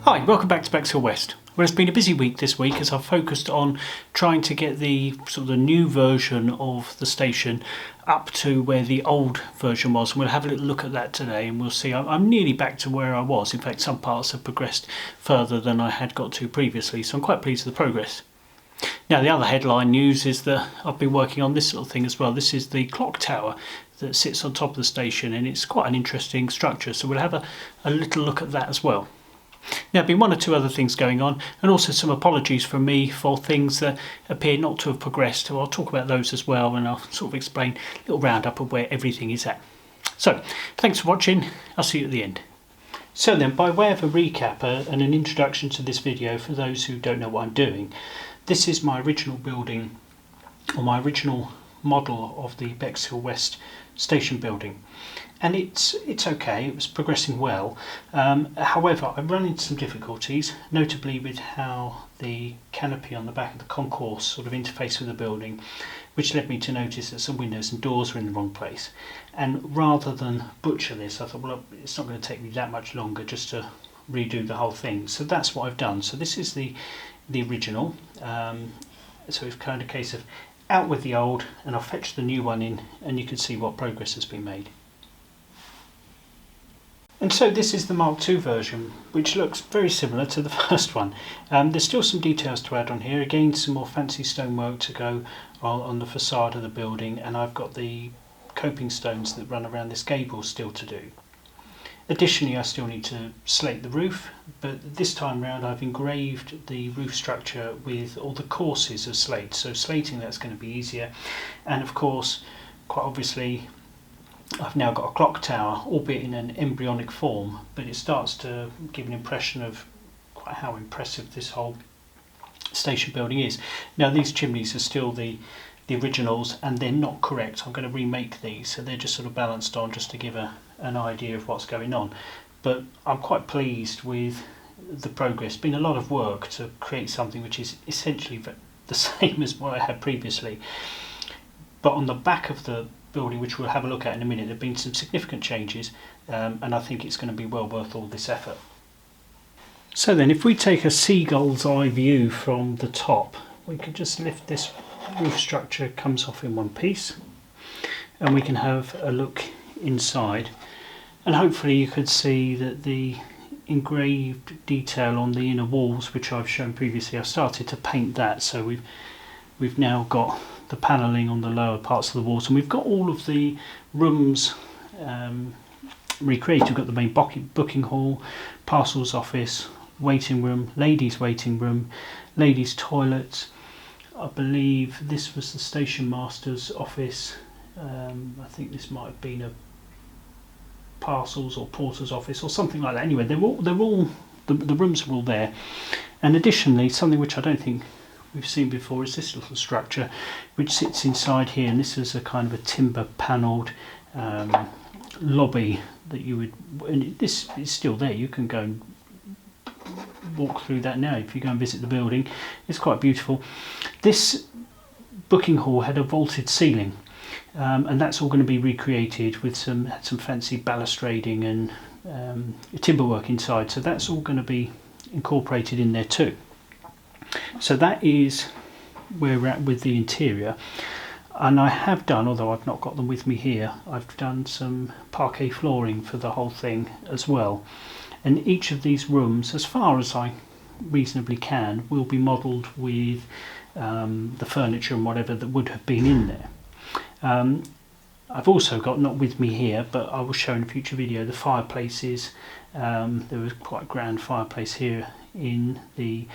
Hi, welcome back to Bexhill West. Well, it's been a busy week this week as I've focused on trying to get the sort of the new version of the station up to where the old version was. And we'll have a little look at that today and we'll see. I'm nearly back to where I was. In fact, some parts have progressed further than I had got to previously, so I'm quite pleased with the progress. Now, the other headline news is that I've been working on this little thing as well. This is the clock tower that sits on top of the station, and it's quite an interesting structure, so we'll have a little look at that as well. Now, there have been one or two other things going on, and also some apologies from me for things that appear not to have progressed. So I'll talk about those as well, and I'll sort of explain a little roundup of where everything is at. So, thanks for watching. I'll see you at the end. So then, by way of a recap and an introduction to this video for those who don't know what I'm doing, this is my original building, or my original model of the Bexhill West station building. And it's okay, it was progressing well. However, I run into some difficulties, notably with how the canopy on the back of the concourse sort of interface with the building, which led me to notice that some windows and doors were in the wrong place. And rather than butcher this, I thought, well, it's not going to take me that much longer just to redo the whole thing. So that's what I've done. So this is the original. So it's kind of a case of out with the old, and I'll fetch the new one in, and you can see what progress has been made. And so this is the Mark II version, which looks very similar to the first one. There's still some details to add on here. Again, some more fancy stonework to go on the facade of the building, and I've got the coping stones that run around this gable still to do. Additionally, I still need to slate the roof, but this time round I've engraved the roof structure with all the courses of slate. So slating, that's going to be easier. And of course, quite obviously, I've now got a clock tower, albeit in an embryonic form, but it starts to give an impression of quite how impressive this whole station building is. Now, these chimneys are still the originals, and they're not correct. I'm going to remake these, so they're just sort of balanced on just to give an idea of what's going on. But I'm quite pleased with the progress. It's been a lot of work to create something which is essentially the same as what I had previously. But on the back of the building, which we'll have a look at in a minute, there have been some significant changes, and I think it's going to be well worth all this effort. So then, if we take a seagull's eye view from the top, we can just lift this roof structure, comes off in one piece, and we can have a look inside, and hopefully you could see that the engraved detail on the inner walls, which I've shown previously, I've started to paint that. So we've now got the panelling on the lower parts of the walls, and we've got all of the rooms recreated. We've got the main booking hall, parcels office, waiting room, ladies waiting room, ladies toilets. I believe this was the station master's office. I think this might have been a parcels or porter's office or something like that. Anyway, the rooms are all there. And additionally, something which I don't think we've seen before is this little structure which sits inside here, and this is a kind of a timber panelled lobby that you would, and this is still there. You can go and walk through that now if you go and visit the building. It's quite beautiful. This booking hall had a vaulted ceiling, and that's all going to be recreated with some fancy balustrading and timber work inside, so that's all going to be incorporated in there too. So that is where we're at with the interior, and I have done, although I've not got them with me here, I've done some parquet flooring for the whole thing as well. And each of these rooms, as far as I reasonably can, will be modelled with the furniture and whatever that would have been in there. I've also got, not with me here, but I will show in a future video, the fireplaces. There was quite a grand fireplace here in the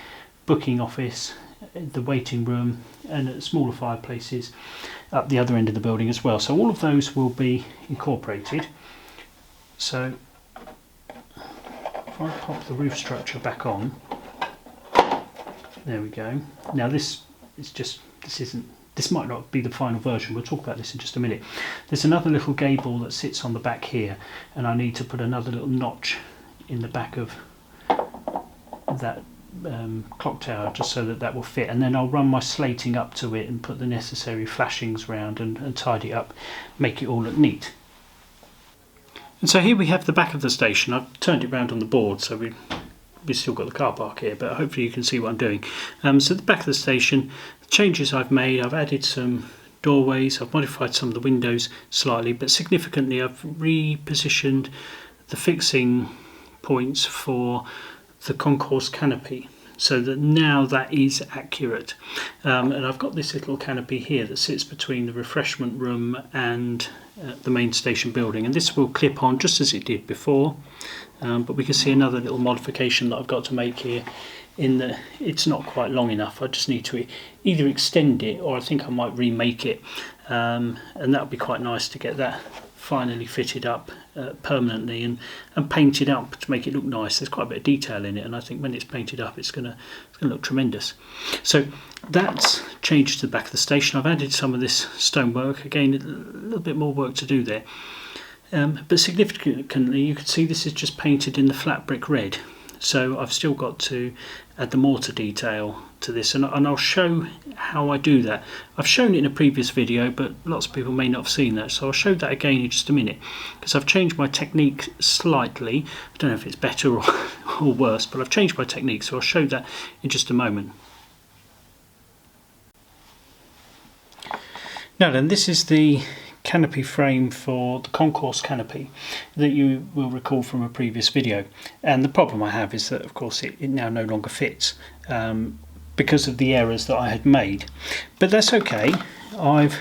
booking office, the waiting room, and smaller fireplaces up the other end of the building as well. So all of those will be incorporated. So if I pop the roof structure back on, there we go. Now this might not be the final version. We'll talk about this in just a minute. There's another little gable that sits on the back here, and I need to put another little notch in the back of that clock tower just so that will fit, and then I'll run my slating up to it and put the necessary flashings round and tidy it up, make it all look neat. And so here we have the back of the station. I've turned it round on the board so we we've still got the car park here, but hopefully you can see what I'm doing. So the back of the station, the changes I've made, I've added some doorways, I've modified some of the windows slightly, but significantly I've repositioned the fixing points for the concourse canopy, so that now that is accurate. And I've got this little canopy here that sits between the refreshment room and the main station building, and this will clip on just as it did before, but we can see another little modification that I've got to make here, in that it's not quite long enough. I just need to either extend it, or I think I might remake it, and that would be quite nice to get that finally fitted up permanently and painted up to make it look nice. There's quite a bit of detail in it, and I think when it's painted up it's going to look tremendous. So that's changed to the back of the station. I've added some of this stonework, again a little bit more work to do there, but significantly you can see this is just painted in the flat brick red. So I've still got to add the mortar detail to this, and I'll show how I do that. I've shown it in a previous video, but lots of people may not have seen that, so I'll show that again in just a minute, because I've changed my technique slightly. I don't know if it's better or worse, but I've changed my technique, so I'll show that in just a moment. Now then, this is the canopy frame for the concourse canopy that you will recall from a previous video, and the problem I have is that of course it now no longer fits because of the errors that I had made, but that's okay. I've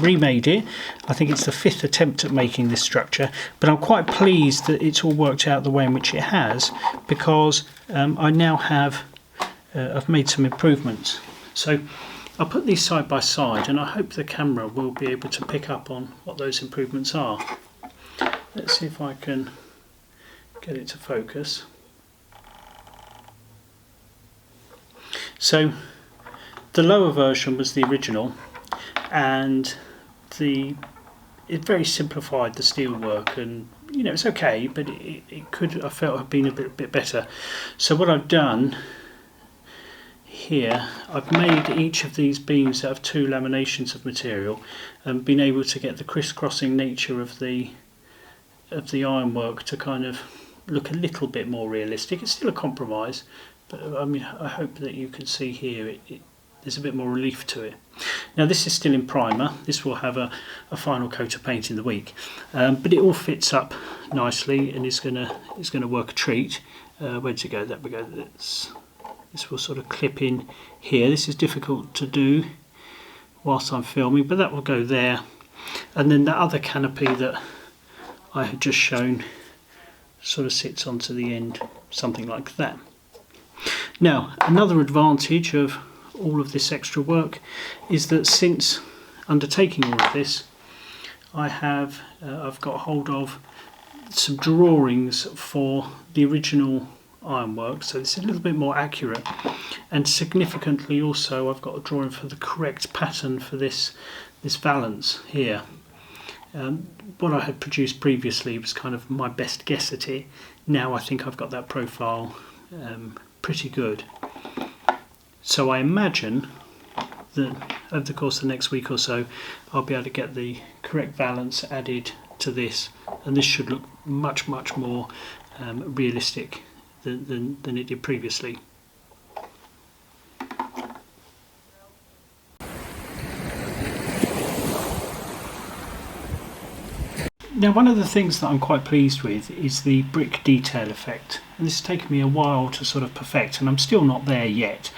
remade it. I think it's the 5th attempt at making this structure, but I'm quite pleased that it's all worked out the way in which it has, because I now have I've made some improvements. So I'll put these side by side, and I hope the camera will be able to pick up on what those improvements are. Let's see if I can get it to focus. So the lower version was the original, and it very simplified the steel work, and you know, it's okay, but it could, I felt, have been a bit better. So what I've done here, I've made each of these beams out of 2 laminations of material, and been able to get the crisscrossing nature of the ironwork to kind of look a little bit more realistic. It's still a compromise, but I mean, I hope that you can see here there's a bit more relief to it. Now this is still in primer. This will have a final coat of paint in the week, but it all fits up nicely and it's gonna work a treat. Where'd it go? There we go. This will sort of clip in here. This is difficult to do whilst I'm filming, but that will go there. And then the other canopy that I had just shown sort of sits onto the end, something like that. Now, another advantage of all of this extra work is that since undertaking all of this, I've got hold of some drawings for the original ironwork, so it's a little bit more accurate, and significantly also I've got a drawing for the correct pattern for this valance here. What I had produced previously was kind of my best guess at it. Now I think I've got that profile pretty good. So I imagine that over the course of the next week or so I'll be able to get the correct valance added to this, and this should look much more realistic than it did previously. Now, one of the things that I'm quite pleased with is the brick detail effect, and this has taken me a while to sort of perfect, and I'm still not there yet,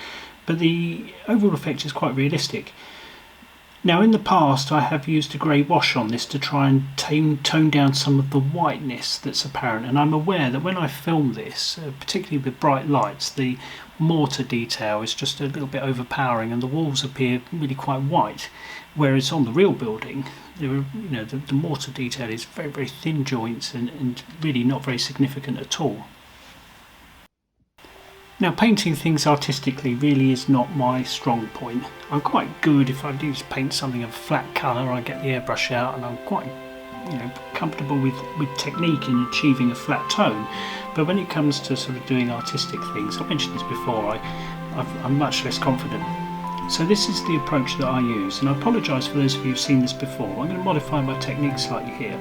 but the overall effect is quite realistic. Now, in the past I have used a grey wash on this to try and tone down some of the whiteness that's apparent, and I'm aware that when I film this, particularly with bright lights, the mortar detail is just a little bit overpowering and the walls appear really quite white, whereas on the real building the mortar detail is very thin joints and really not very significant at all. Now, painting things artistically really is not my strong point. I'm quite good if I do paint something of a flat colour, I get the airbrush out and I'm quite comfortable with technique in achieving a flat tone. But when it comes to sort of doing artistic things, I've mentioned this before, I'm much less confident. So this is the approach that I use, and I apologise for those of you who've seen this before. I'm going to modify my technique slightly here.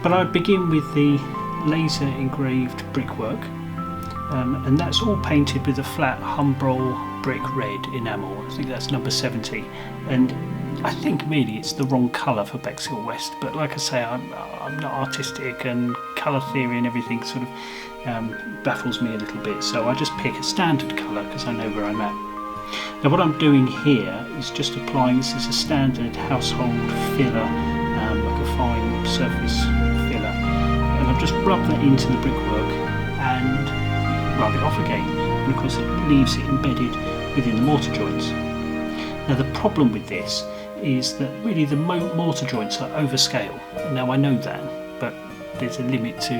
But I begin with the laser engraved brickwork, and that's all painted with a flat Humbrol brick red enamel. I think that's number 70, and I think really it's the wrong colour for Bexhill West, but like I say, I'm not artistic, and colour theory and everything sort of baffles me a little bit, so I just pick a standard colour because I know where I'm at. Now what I'm doing here is just applying, this is a standard household filler, like a fine surface filler, and I've just rubbed that into the brickwork and rub it off again, and of course it leaves it embedded within the mortar joints. Now the problem with this is that really the mortar joints are overscale. Now I know that, but there's a limit to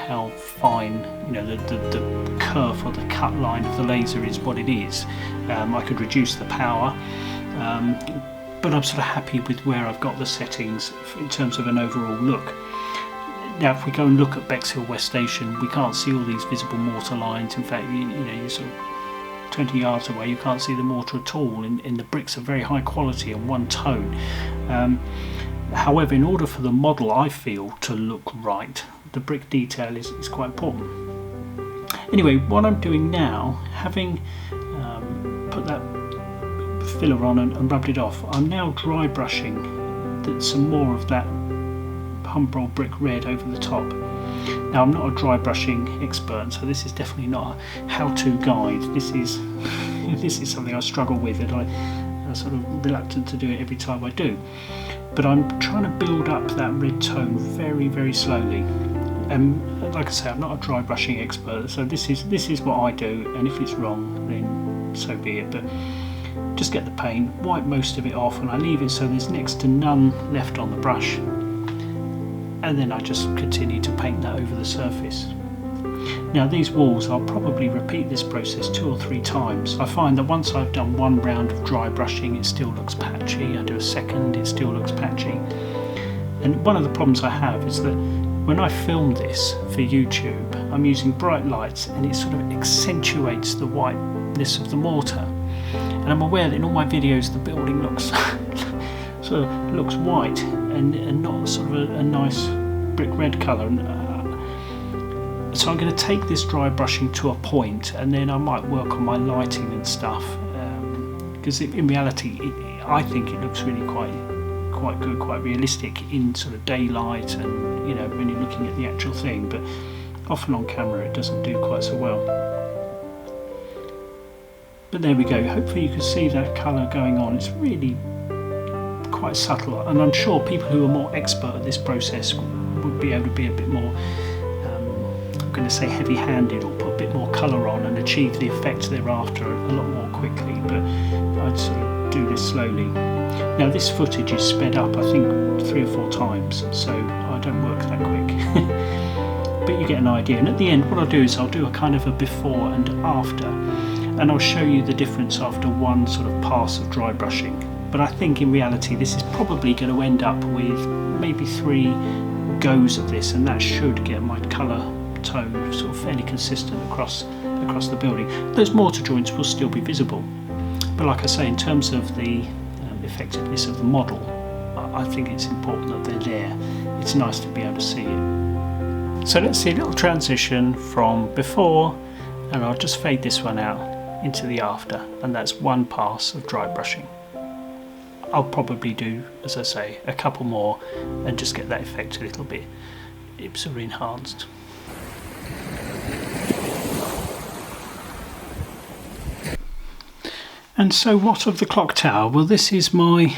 how fine, you know, the curve or the cut line of the laser is what it is. I could reduce the power, but I'm sort of happy with where I've got the settings in terms of an overall look. Now if we go and look at Bexhill West Station, we can't see all these visible mortar lines. In fact, you know, you're sort of 20 yards away, you can't see the mortar at all, and the bricks are very high quality and one tone. However, in order for the model, I feel, to look right, the brick detail is quite important. Anyway, what I'm doing now, having put that filler on and rubbed it off, I'm now dry brushing some more of that Humbrol brick red over the top. Now I'm not a dry brushing expert, so this is definitely not a how-to guide. This is something I struggle with, and I'm sort of reluctant to do it every time I do. But I'm trying to build up that red tone very, very slowly. And like I say, I'm not a dry brushing expert, so this is what I do, and if it's wrong, then so be it. But just get the paint, wipe most of it off, and I leave it so there's next to none left on the brush. And then I just continue to paint that over the surface. Now these walls, I'll probably repeat this process 2 or 3 times. I find that once I've done one round of dry brushing, it still looks patchy. I do a second, it still looks patchy. And one of the problems I have is that when I film this for YouTube, I'm using bright lights, and it sort of accentuates the whiteness of the mortar. And I'm aware that in all my videos the building looks sort of looks white and not sort of a nice brick red colour. So I'm going to take this dry brushing to a point, and then I might work on my lighting and stuff, because in reality I think it looks really quite good, quite realistic in sort of daylight, and you know, when you're looking at the actual thing, but often on camera it doesn't do quite so well. But there we go, hopefully you can see that colour going on. It's really quite subtle, and I'm sure people who are more expert at this process would be able to be a bit more, I'm going to say heavy-handed, or put a bit more colour on and achieve the effect thereafter a lot more quickly, but I'd sort of do this slowly. Now this footage is sped up I think 3 or 4 times, so I don't work that quick. But you get an idea, and at the end what I'll do is I'll do a kind of a before and after, and I'll show you the difference after one sort of pass of dry brushing. But I think in reality this is probably going to end up with maybe 3 goes of this, and that should get my colour tone sort of fairly consistent across the building. Those mortar joints will still be visible, but like I say, in terms of the effectiveness of the model, I think it's important that they're there. It's nice to be able to see it. So let's see a little transition from before, and I'll just fade this one out into the after, and that's one pass of dry brushing. I'll probably do, as I say, a couple more and just get that effect a little bit sort of enhanced. And so what of the clock tower? Well, this is my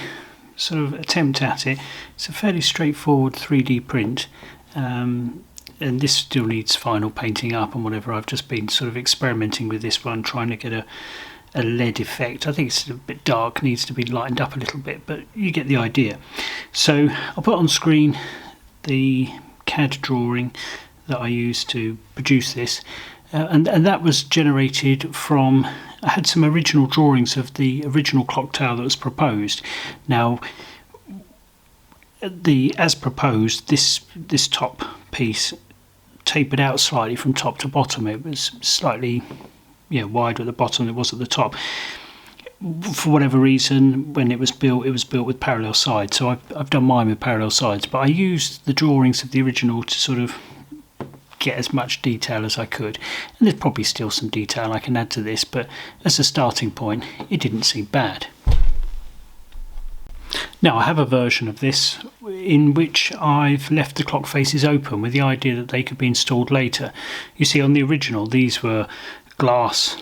sort of attempt at it. It's a fairly straightforward 3D print, and this still needs final painting up and whatever. I've just been sort of experimenting with this one, trying to get a LED effect. I think it's a bit dark, needs to be lightened up a little bit, but you get the idea. So I'll put on screen the CAD drawing that I used to produce this, and that was generated from, I had some original drawings of the original clock tower that was proposed. Now as proposed, this top piece tapered out slightly from top to bottom. It was slightly wider at the bottom than it was at the top. For whatever reason, when it was built with parallel sides. So I've done mine with parallel sides, but I used the drawings of the original to sort of get as much detail as I could, and there's probably still some detail I can add to this, but as a starting point it didn't seem bad. Now I have a version of this in which I've left the clock faces open with the idea that they could be installed later. You see, on the original these were glass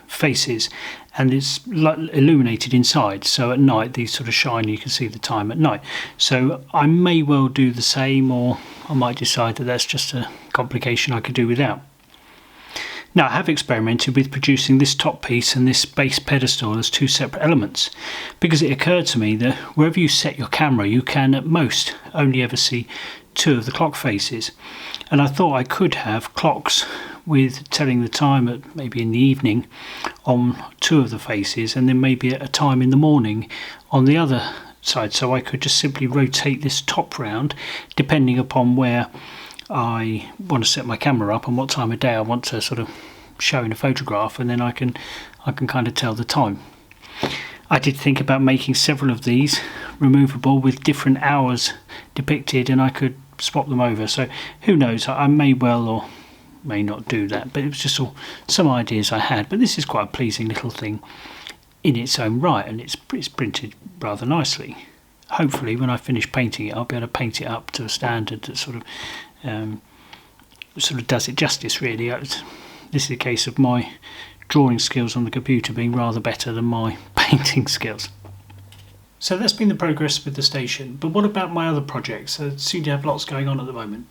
faces, and it's illuminated inside, so at night these sort of shine, you can see the time at night. So I may well do the same, or I might decide that that's just a complication I could do without. Now I have experimented with producing this top piece and this base pedestal as two separate elements, because it occurred to me that wherever you set your camera you can at most only ever see two of the clock faces, and I thought I could have clocks with telling the time at maybe in the evening on two of the faces, and then maybe at a time in the morning on the other side, so I could just simply rotate this top round depending upon where I want to set my camera up and what time of day I want to sort of show in a photograph, and then I can kind of tell the time. I did think about making several of these removable with different hours depicted, and I could swap them over, so who knows, I may well or may not do that, but it was just all some ideas I had. But this is quite a pleasing little thing in its own right, and it's printed rather nicely. Hopefully when I finish painting it I'll be able to paint it up to a standard that sort of does it justice, really. This is a case of my drawing skills on the computer being rather better than my painting skills. So that's been the progress with the station, but what about my other projects? I seem to have lots going on at the moment.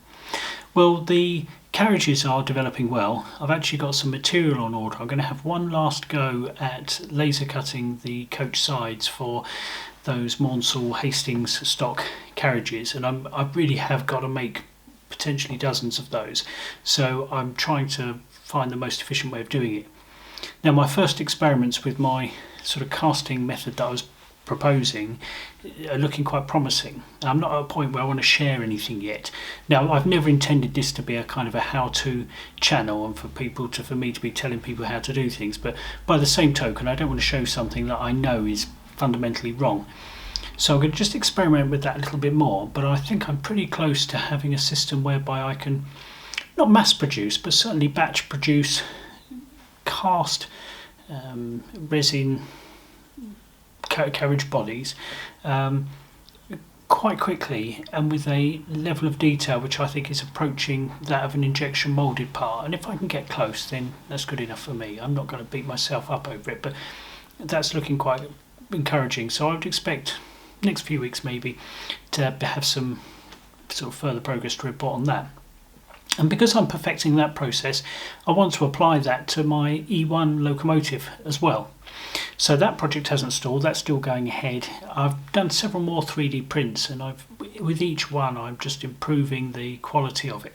Well, the carriages are developing well. I've actually got some material on order. I'm going to have one last go at laser cutting the coach sides for those Maunsell Hastings stock carriages, and I really have got to make potentially dozens of those, so I'm trying to find the most efficient way of doing it. Now my first experiments with my sort of casting method that I was proposing are looking quite promising. I'm not at a point where I want to share anything yet. Now I've never intended this to be a kind of a how-to channel and for me to be telling people how to do things, but by the same token I don't want to show something that I know is fundamentally wrong. So I'm going to just experiment with that a little bit more, but I think I'm pretty close to having a system whereby I can not mass produce, but certainly batch produce cast resin carriage bodies quite quickly and with a level of detail which I think is approaching that of an injection moulded part. And if I can get close, then that's good enough for me. I'm not going to beat myself up over it, but that's looking quite encouraging. So I would expect next few weeks maybe to have some sort of further progress to report on that. And because I'm perfecting that process, I want to apply that to my E1 locomotive as well. So that project hasn't stalled, that's still going ahead. I've done several more 3D prints, and with each one I'm just improving the quality of it.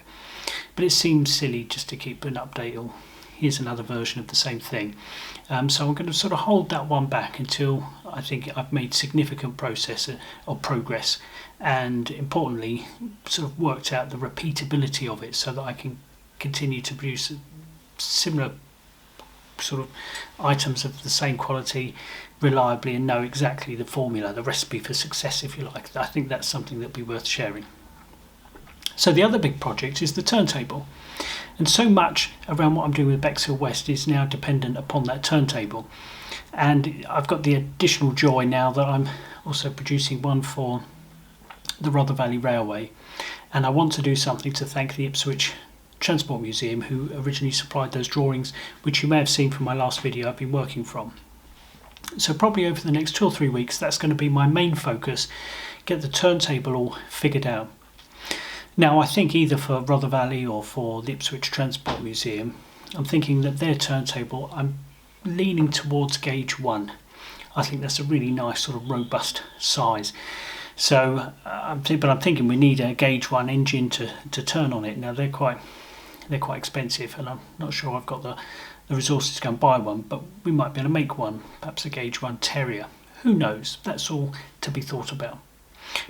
But it seems silly just to keep an update, or here's another version of the same thing. So I'm going to sort of hold that one back until I think I've made significant progress, and importantly sort of worked out the repeatability of it, so that I can continue to produce similar sort of items of the same quality reliably and know exactly the formula, the recipe for success, if you like. I think that's something that'll be worth sharing. So the other big project is the turntable, and so much around what I'm doing with Bexhill West is now dependent upon that turntable. And I've got the additional joy now that I'm also producing one for the Rother Valley Railway, and I want to do something to thank the Ipswich Transport Museum, who originally supplied those drawings, which you may have seen from my last video I've been working from. So probably over the next 2 or 3 weeks that's going to be my main focus, get the turntable all figured out. Now I think either for Rother Valley or for the Ipswich Transport Museum, I'm thinking that their turntable, I'm leaning towards gauge 1. I think that's a really nice sort of robust size. So I'm thinking we need a gauge 1 engine to turn on it. Now they're quite expensive, and I'm not sure I've got the resources to go and buy one, but we might be able to make one, perhaps a gauge 1 Terrier. Who knows? That's all to be thought about.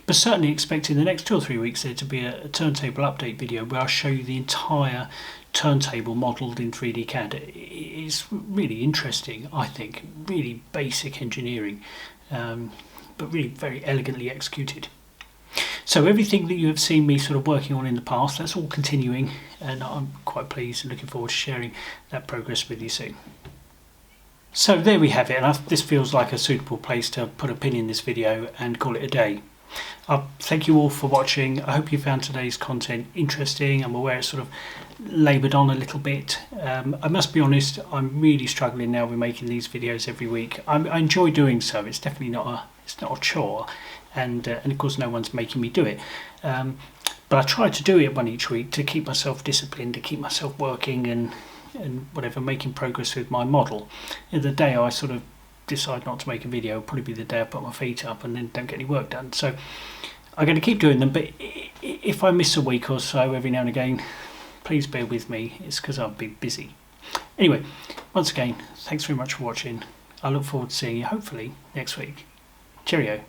But certainly expect in the next 2 or 3 weeks there to be a turntable update video where I'll show you the entire turntable modelled in 3D CAD. It's really interesting, I think, really basic engineering, but really very elegantly executed. So everything that you have seen me sort of working on in the past, that's all continuing, and I'm quite pleased and looking forward to sharing that progress with you soon. So there we have it, and this feels like a suitable place to put a pin in this video and call it a day. Thank you all for watching. I hope you found today's content interesting. I'm aware it's sort of laboured on a little bit. I must be honest, I'm really struggling now with making these videos every week. I enjoy doing so. It's definitely not a chore, and of course no one's making me do it. But I try to do it one each week to keep myself disciplined, to keep myself working and whatever, making progress with my model. The day I sort of decide not to make a video will probably be the day I put my feet up and then don't get any work done. So I'm going to keep doing them, but if I miss a week or so every now and again, please bear with me. It's because I've been busy. Anyway, once again, thanks very much for watching. I look forward to seeing you hopefully next week. Cheerio.